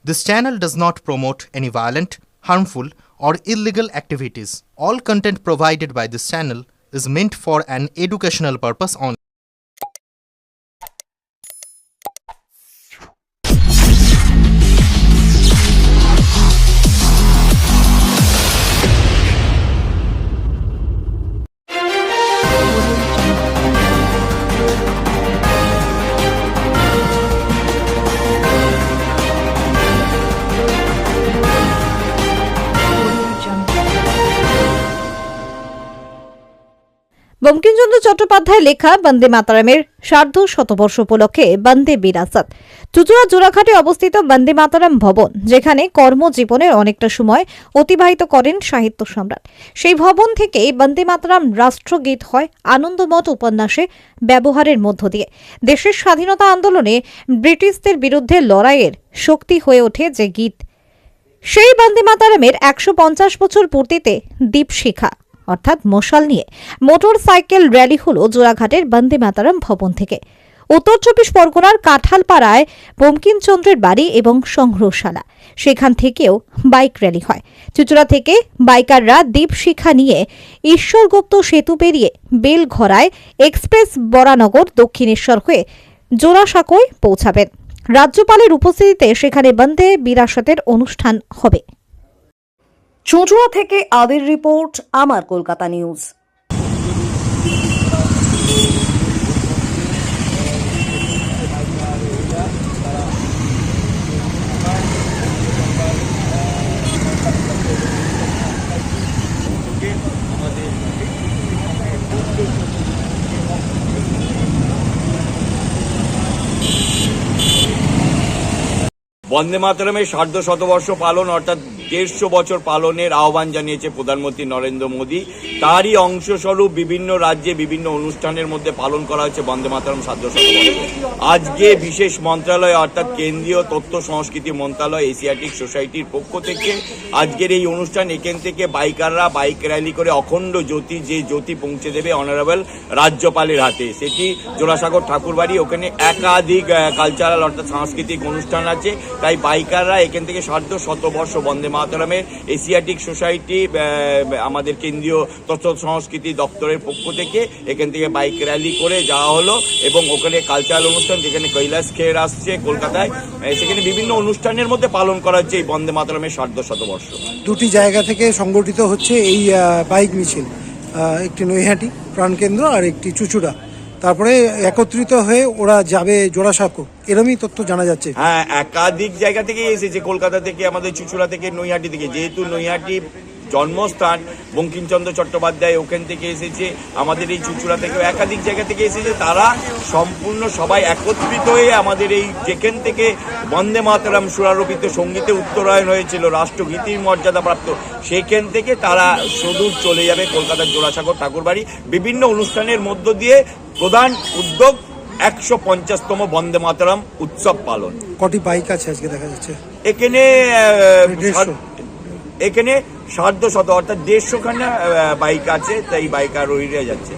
This channel does not promote any violent, harmful, or illegal activities. All content provided by this channel is meant for an educational purpose only. Bankimchandra Chattopadhyay লেখা বন্দে মাতরমের সার্ধ শতবর্ষ উপলক্ষে বন্দে বিরাসত চুচুড়া জোড়াঘাটে অবস্থিত বন্দে মাতরম ভবন, যেখানে কর্মজীবনের অনেকটা সময় অতিবাহিত করেন সাহিত্য সম্রাট। সেই ভবন থেকে বন্দে মাতরম রাষ্ট্রগীত হয় আনন্দমঠ উপন্যাসে ব্যবহারের মধ্য দিয়ে। দেশের স্বাধীনতা আন্দোলনে ব্রিটিশদের বিরুদ্ধে লড়াইয়ের শক্তি হয়ে ওঠে যে গীত, সেই বন্দে মাতরমের 150 বছর পূর্তিতে দীপশিখা অর্থাৎ মশাল নিয়ে মোটর সাইকেল র্যালি হল জোড়াঘাটের বন্দে মাতরম ভবন থেকে। উত্তর 24 পরগনার কাঁঠালপাড়ায় বঙ্কিমচন্দ্রের বাড়ি এবং সংগ্রহশালা, সেখান থেকেও বাইক র্যালি হয়। চুচুড়া থেকে বাইকাররা দীপশিখা নিয়ে ঈশ্বরগুপ্ত সেতু পেরিয়ে বেলঘড়ায় এক্সপ্রেস বরানগর দক্ষিণেশ্বর হয়ে জোড়াসাঁকোয় পৌঁছাবেন। রাজ্যপালের উপস্থিতিতে সেখানে বন্দে বিরাসতের অনুষ্ঠান হবে। চুঁচুড়া থেকে আদির রিপোর্ট, আমার কলকাতা নিউজ। বন্দে মাতরমের সার্ধ শতবর্ষ পালন অর্থাৎ 150 বছর পালনের আহ্বান জানিয়েছে প্রধানমন্ত্রী নরেন্দ্র মোদী। তারই অংশস্বরূপ বিভিন্ন রাজ্যে বিভিন্ন অনুষ্ঠানের মধ্যে পালন করা হচ্ছে বন্দে মাতরম সার্ধ শতবর্ষ। আজকে বিশেষ মন্ত্রণালয় অর্থাৎ কেন্দ্রীয় তথ্য সংস্কৃতি মন্ত্রণালয় এশিয়াটিক সোসাইটির পক্ষ থেকে আজকের এই অনুষ্ঠান, এখান থেকে বাইকাররা বাইক র্যালি করে অখণ্ড জ্যোতি, যে জ্যোতি পৌঁছে দেবে অনারেবল রাজ্যপালের হাতে, সেটি জোড়াসাঁকোর ঠাকুরবাড়ি। ওখানে একাধিক কালচারাল অর্থাৎ সাংস্কৃতিক অনুষ্ঠান আছে। তাই বাইকাররা এখান থেকে সার্ধ শতবর্ষ বন্দে মাতরমের এশিয়াটিক সোসাইটি আমাদের কেন্দ্রীয় তথ্য সংস্কৃতি দপ্তরের পক্ষ থেকে এখান থেকে বাইক র্যালি করে যাওয়া হলো এবং ওখানে কালচারাল অনুষ্ঠান, যেখানে কৈলাস খের আসছে কলকাতায়, সেখানে বিভিন্ন অনুষ্ঠানের মধ্যে পালন করা হচ্ছে এই বন্দে মাতরমের সার্ধ শতবর্ষ। দুটি জায়গা থেকে সংগঠিত হচ্ছে এই বাইক মিছিল, একটি নৈহাটি প্রাণকেন্দ্র আর একটি চুচুড়া। তারপরে একত্রিত হয়ে ওরা যাবে জোড়াসাঁকো, এরমই তথ্য জানা যাচ্ছে। হ্যাঁ, একাধিক জায়গা থেকে এসেছে, কলকাতা থেকে, আমাদের চুচুড়া থেকে, নৈহাটি থেকে। যেহেতু নৈহাটি জন্মস্থান বঙ্কিমচন্দ্র চট্টোপাধ্যায়, ওখান থেকে এসেছে। আমাদের এই চুচুড়া থেকেও একাধিক জায়গা থেকে এসেছে। তারা সম্পূর্ণ সবাই একত্রিত হয়ে আমাদের এই যেখান থেকে বন্দে মাতরম সুরারোপিত সঙ্গীতে উত্তরায়ণ হয়েছিল, রাষ্ট্রগীতির মর্যাদাপ্রাপ্ত, সেখান থেকে তারা সুদূর চলে যাবে কলকাতার জোড়াসাঁকো ঠাকুরবাড়ি। বিভিন্ন অনুষ্ঠানের মধ্য দিয়ে প্রধান উদ্যোগ 150তম বন্দে মাতরম উৎসব পালন। কটি বাইক আছে আজকে দেখা যাচ্ছে? এখানে সার্ধ শত অর্থাৎ 150খানা বাইক আছে, তাই বাইক আরোহীরা যাচ্ছে।